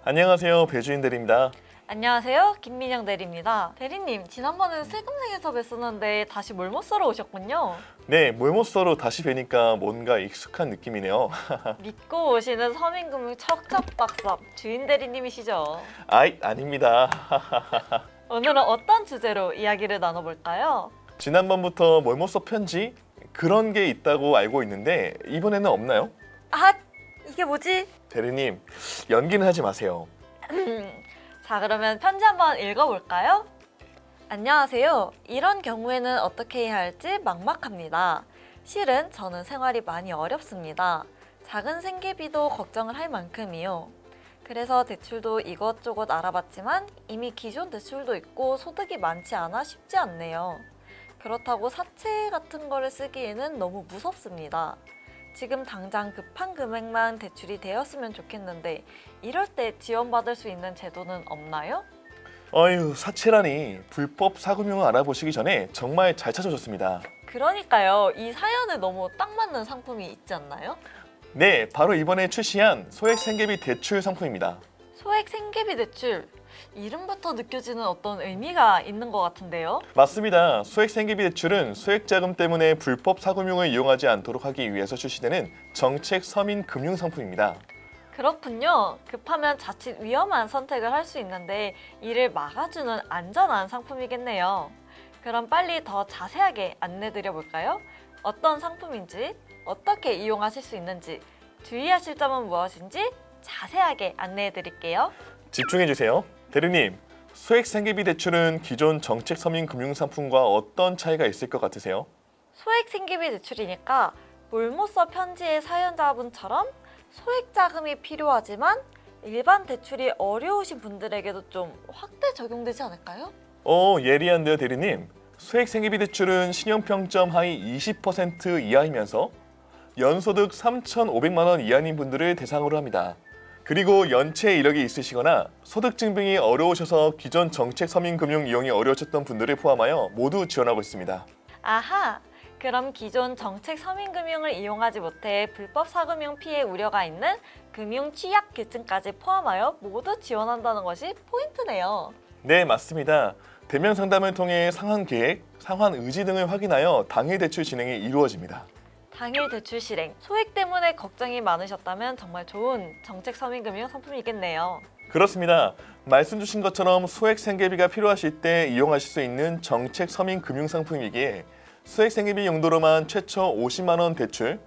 안녕하세요. 배주인 대리입니다. 안녕하세요. 김민영 대리입니다. 대리님, 지난번에 세금생에서 뵀었는데 다시 몰모써러 오셨군요. 네, 몰모써로 다시 뵈니까 뭔가 익숙한 느낌이네요. 믿고 오시는 서민금융 척척박사 주인 대리님이시죠? 아이, 아닙니다. 오늘은 어떤 주제로 이야기를 나눠볼까요? 지난번부터 몰모써 편지? 그런 게 있다고 알고 있는데 이번에는 없나요? 아, 이게 뭐지? 대리님, 연기는 하지 마세요. 자, 그러면 편지 한번 읽어볼까요? 안녕하세요. 이런 경우에는 어떻게 해야 할지 막막합니다. 실은 저는 생활이 많이 어렵습니다. 작은 생계비도 걱정을 할 만큼이요. 그래서 대출도 이것저것 알아봤지만 이미 기존 대출도 있고 소득이 많지 않아 쉽지 않네요. 그렇다고 사채 같은 거를 쓰기에는 너무 무섭습니다. 지금 당장 급한 금액만 대출이 되었으면 좋겠는데 이럴 때 지원받을 수 있는 제도는 없나요? 어휴, 사채라니. 불법 사금융을 알아보시기 전에 정말 잘 찾아줬습니다. 그러니까요. 이 사연에 너무 딱 맞는 상품이 있지 않나요? 네, 바로 이번에 출시한 소액 생계비 대출 상품입니다. 소액 생계비 대출. 이름부터 느껴지는 어떤 의미가 있는 것 같은데요? 맞습니다. 소액 생계비 대출은 소액 자금 때문에 불법 사금융을 이용하지 않도록 하기 위해서 출시되는 정책 서민 금융 상품입니다. 그렇군요. 급하면 자칫 위험한 선택을 할 수 있는데 이를 막아주는 안전한 상품이겠네요. 그럼 빨리 더 자세하게 안내드려 볼까요? 어떤 상품인지, 어떻게 이용하실 수 있는지, 주의하실 점은 무엇인지 자세하게 안내해 드릴게요. 집중해 주세요. 대리님, 소액 생계비 대출은 기존 정책 서민 금융 상품과 어떤 차이가 있을 것 같으세요? 소액 생계비 대출이니까 몰모써 편지의 사연자분처럼 소액 자금이 필요하지만 일반 대출이 어려우신 분들에게도 좀 확대 적용되지 않을까요? 예리한데요, 대리님. 소액 생계비 대출은 신용평점 하위 20% 이하이면서 연소득 3,500만 원 이하인 분들을 대상으로 합니다. 그리고 연체 이력이 있으시거나 소득 증빙이 어려우셔서 기존 정책 서민금융 이용이 어려우셨던 분들을 포함하여 모두 지원하고 있습니다. 아하! 그럼 기존 정책 서민금융을 이용하지 못해 불법 사금융 피해 우려가 있는 금융 취약계층까지 포함하여 모두 지원한다는 것이 포인트네요. 네, 맞습니다. 대면 상담을 통해 상환 계획, 상환 의지 등을 확인하여 당일 대출 진행이 이루어집니다. 당일 대출 실행, 소액 때문에 걱정이 많으셨다면 정말 좋은 정책 서민금융 상품이겠네요. 그렇습니다. 말씀 주신 것처럼 소액 생계비가 필요하실 때 이용하실 수 있는 정책 서민 금융 상품이기에 소액 생계비 용도로만 최초 50만 원 대출,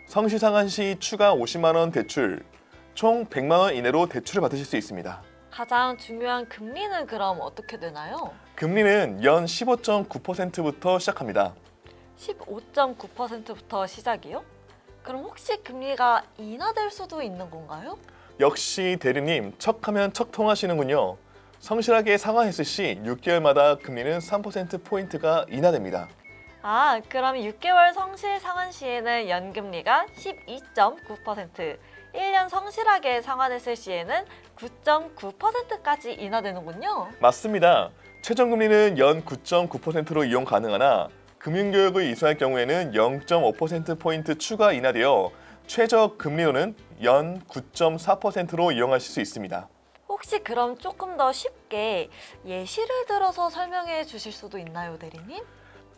성시 상환 시 추가 50만 원 대출, 총 100만 원 이내로 대출을 받으실 수 있습니다. 가장 중요한 금리는 그럼 어떻게 되나요? 금리는 연 15.9%부터 시작합니다. 15.9%부터 시작이요? 그럼 혹시 금리가 인하될 수도 있는 건가요? 역시 대리님, 척하면 척 통하시는군요. 성실하게 상환했을 시 6개월마다 금리는 3%포인트가 인하됩니다. 아, 그럼 6개월 성실 상환 시에는 연금리가 12.9%, 1년 성실하게 상환했을 시에는 9.9%까지 인하되는군요. 맞습니다. 최저금리는 연 9.9%로 이용 가능하나 금융교육을 이수할 경우에는 0.5%포인트 추가 인하되어 최저 금리로는 연 9.4%로 이용하실 수 있습니다. 혹시 그럼 조금 더 쉽게 예시를 들어서 설명해 주실 수도 있나요, 대리님?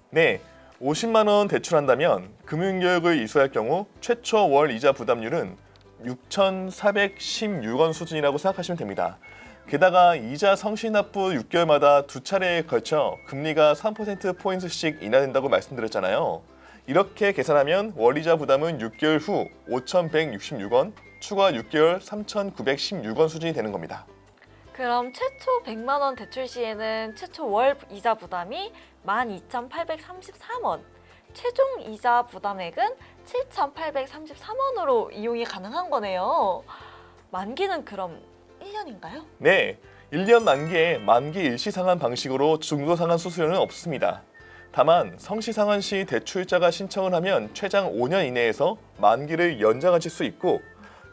네, 50만 원 대출한다면 금융교육을 이수할 경우 최초 월 이자 부담률은 6,416원 수준이라고 생각하시면 됩니다. 게다가 이자 성실 납부 6개월마다 두 차례에 걸쳐 금리가 3%포인트씩 인하된다고 말씀드렸잖아요. 이렇게 계산하면 월이자 부담은 6개월 후 5,166원, 추가 6개월 3,916원 수준이 되는 겁니다. 그럼 최초 100만 원 대출 시에는 최초 월 이자 부담이 12,833원, 최종 이자 부담액은 7,833원으로 이용이 가능한 거네요. 만기는 그럼 1년인가요? 네, 1년 만기에 만기 일시상환 방식으로 중도상환 수수료는 없습니다. 다만 성시상환 시 대출자가 신청을 하면 최장 5년 이내에서 만기를 연장하실 수 있고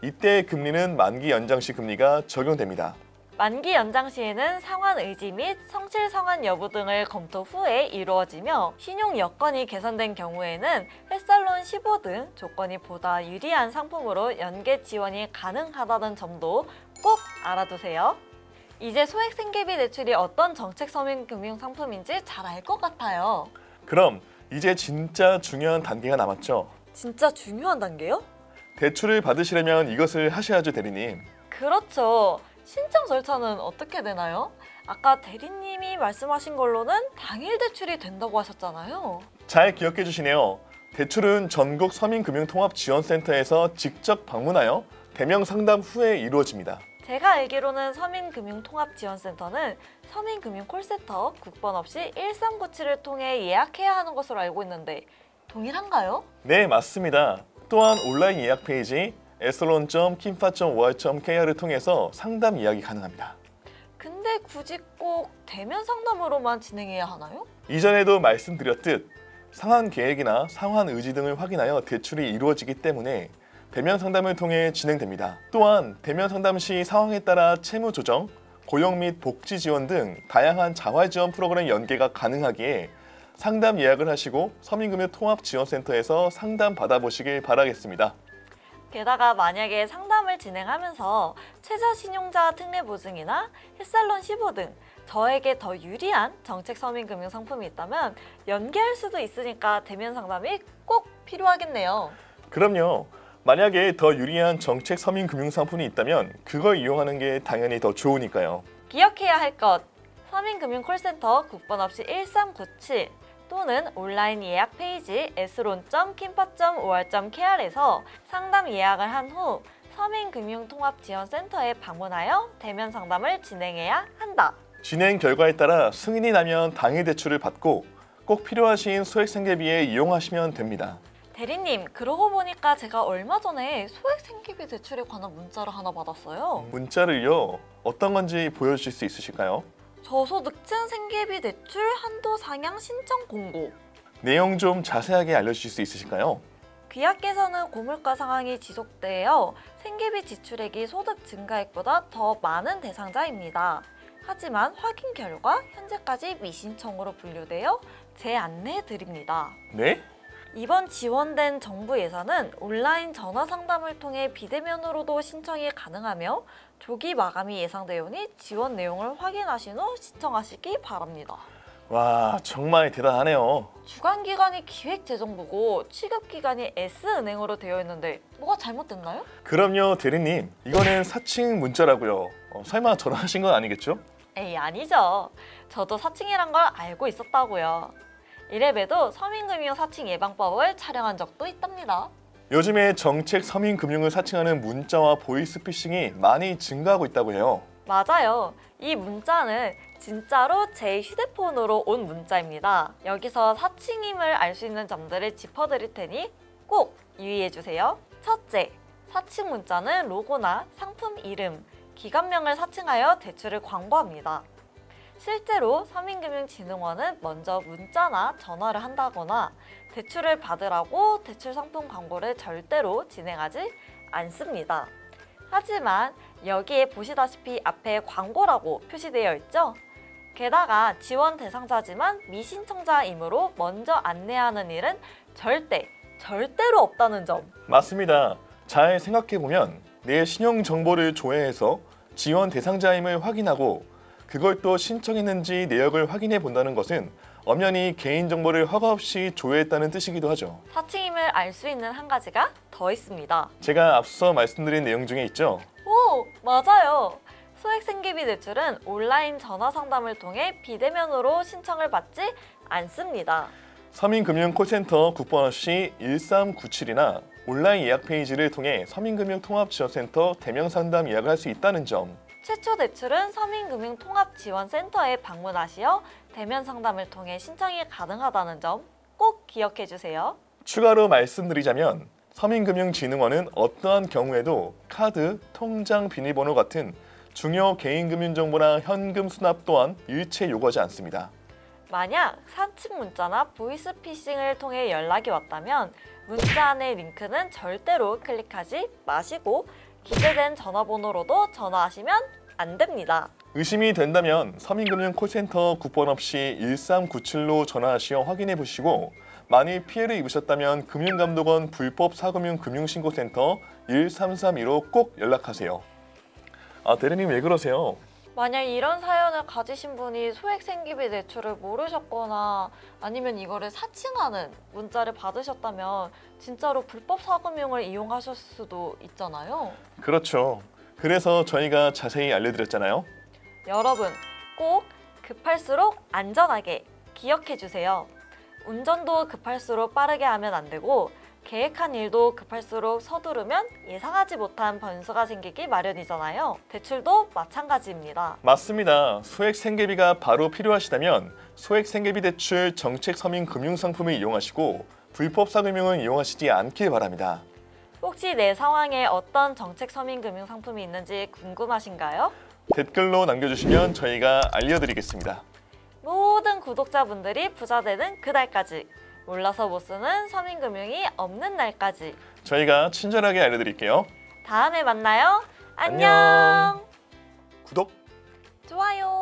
이때 금리는 만기 연장 시 금리가 적용됩니다. 만기 연장 시에는 상환 의지 및 성실 상환 여부 등을 검토 후에 이루어지며 신용 여건이 개선된 경우에는 햇살론 15 등 조건이 보다 유리한 상품으로 연계 지원이 가능하다는 점도 꼭 알아두세요. 이제 소액 생계비 대출이 어떤 정책 서민금융 상품인지 잘 알 것 같아요. 그럼 이제 진짜 중요한 단계가 남았죠. 진짜 중요한 단계요? 대출을 받으시려면 이것을 하셔야죠, 대리님. 그렇죠. 신청 절차는 어떻게 되나요? 아까 대리님이 말씀하신 걸로는 당일 대출이 된다고 하셨잖아요. 잘 기억해 주시네요. 대출은 전국 서민금융통합지원센터에서 직접 방문하여 대면 상담 후에 이루어집니다. 제가 알기로는 서민금융통합지원센터는 서민금융콜센터 국번 없이 1397을 통해 예약해야 하는 것으로 알고 있는데 동일한가요? 네, 맞습니다. 또한 온라인 예약 페이지 에슬론.kinfa.or.kr을 통해서 상담 예약이 가능합니다. 근데 굳이 꼭 대면 상담으로만 진행해야 하나요? 이전에도 말씀드렸듯 상환 계획이나 상환 의지 등을 확인하여 대출이 이루어지기 때문에 대면 상담을 통해 진행됩니다. 또한 대면 상담 시 상황에 따라 채무 조정, 고용 및 복지 지원 등 다양한 자활 지원 프로그램 연계가 가능하기에 상담 예약을 하시고 서민금융통합지원센터에서 상담 받아보시길 바라겠습니다. 게다가 만약에 상담을 진행하면서 최저신용자 특례 보증이나 햇살론 15 등 저에게 더 유리한 정책 서민금융 상품이 있다면 연계할 수도 있으니까 대면 상담이 꼭 필요하겠네요. 그럼요. 만약에 더 유리한 정책 서민금융 상품이 있다면 그걸 이용하는 게 당연히 더 좋으니까요. 기억해야 할 것, 서민금융콜센터 국번 없이 1397 또는 온라인 예약 페이지 에슬론.kinfa.or.kr에서 상담 예약을 한 후 서민금융통합지원센터에 방문하여 대면 상담을 진행해야 한다. 진행 결과에 따라 승인이 나면 당일 대출을 받고 꼭 필요하신 소액 생계비에 이용하시면 됩니다. 대리님, 그러고 보니까 제가 얼마 전에 소액 생계비 대출에 관한 문자를 하나 받았어요. 문자를요. 어떤 건지 보여주실 수 있으실까요? 저소득층 생계비 대출 한도 상향 신청 공고. 내용 좀 자세하게 알려주실 수 있으실까요? 귀하께서는 고물가 상황이 지속되어 생계비 지출액이 소득 증가액보다 더 많은 대상자입니다. 하지만 확인 결과 현재까지 미신청으로 분류되어 재안내해 드립니다. 네? 이번 지원된 정부 예산은 온라인 전화 상담을 통해 비대면으로도 신청이 가능하며 조기 마감이 예상되오니 지원 내용을 확인하신 후 신청하시기 바랍니다. 와, 정말 대단하네요. 주관기관이 기획재정부고 취급기관이 S은행으로 되어 있는데 뭐가 잘못됐나요? 그럼요, 대리님. 이거는 사칭 문자라고요. 설마 전화하신 건 아니겠죠? 에이, 아니죠. 저도 사칭이란 걸 알고 있었다고요. 이래봬도 서민금융 사칭 예방법을 촬영한 적도 있답니다. 요즘에 정책 서민금융을 사칭하는 문자와 보이스피싱이 많이 증가하고 있다고 해요. 맞아요. 이 문자는 진짜로 제 휴대폰으로 온 문자입니다. 여기서 사칭임을 알 수 있는 점들을 짚어드릴 테니 꼭 유의해주세요. 첫째, 사칭 문자는 로고나 상품 이름, 기관명을 사칭하여 대출을 광고합니다. 실제로 서민금융진흥원은 먼저 문자나 전화를 한다거나 대출을 받으라고 대출 상품 광고를 절대로 진행하지 않습니다. 하지만 여기에 보시다시피 앞에 광고라고 표시되어 있죠? 게다가 지원 대상자지만 미신청자이므로 먼저 안내하는 일은 절대로 없다는 점. 맞습니다. 잘 생각해보면 내 신용 정보를 조회해서 지원 대상자임을 확인하고 그걸 또 신청했는지 내역을 확인해 본다는 것은 엄연히 개인정보를 허가 없이 조회했다는 뜻이기도 하죠. 사칭임을 알 수 있는 한 가지가 더 있습니다. 제가 앞서 말씀드린 내용 중에 있죠. 오, 맞아요. 소액 생계비 대출은 온라인 전화 상담을 통해 비대면으로 신청을 받지 않습니다. 서민금융콜센터 국번 없이 1397이나 온라인 예약 페이지를 통해 서민금융통합지원센터 대면 상담 예약을 할 수 있다는 점. 최초 대출은 서민금융통합지원센터에 방문하시어 대면 상담을 통해 신청이 가능하다는 점 꼭 기억해 주세요. 추가로 말씀드리자면 서민금융진흥원은 어떠한 경우에도 카드, 통장 비밀번호 같은 중요 개인금융 정보나 현금 수납 또한 일체 요구하지 않습니다. 만약 사칭 문자나 보이스피싱을 통해 연락이 왔다면 문자 안의 링크는 절대로 클릭하지 마시고 기재된 전화번호로도 전화하시면 안 됩니다. 의심이 된다면 서민금융콜센터 국번 없이 1397로 전화하시어 확인해 보시고 만일 피해를 입으셨다면 금융감독원 불법 사금융 금융신고센터 1332로 꼭 연락하세요. 대리님 왜 그러세요? 만약 이런 사연을 가지신 분이 소액 생기비 대출을 모르셨거나 아니면 이거를 사칭하는 문자를 받으셨다면 진짜로 불법 사금융을 이용하셨을 수도 있잖아요. 그렇죠. 그래서 저희가 자세히 알려드렸잖아요. 여러분, 꼭 급할수록 안전하게 기억해 주세요. 운전도 급할수록 빠르게 하면 안 되고 계획한 일도 급할수록 서두르면 예상하지 못한 변수가 생기기 마련이잖아요. 대출도 마찬가지입니다. 맞습니다. 소액 생계비가 바로 필요하시다면 소액 생계비 대출 정책 서민 금융 상품을 이용하시고 불법 사금융은 이용하시지 않길 바랍니다. 혹시 내 상황에 어떤 정책 서민 금융 상품이 있는지 궁금하신가요? 댓글로 남겨주시면 저희가 알려드리겠습니다. 모든 구독자분들이 부자 되는 그날까지, 몰라서 못 쓰는 서민금융이 없는 날까지 저희가 친절하게 알려드릴게요. 다음에 만나요. 안녕. 안녕. 구독! 좋아요.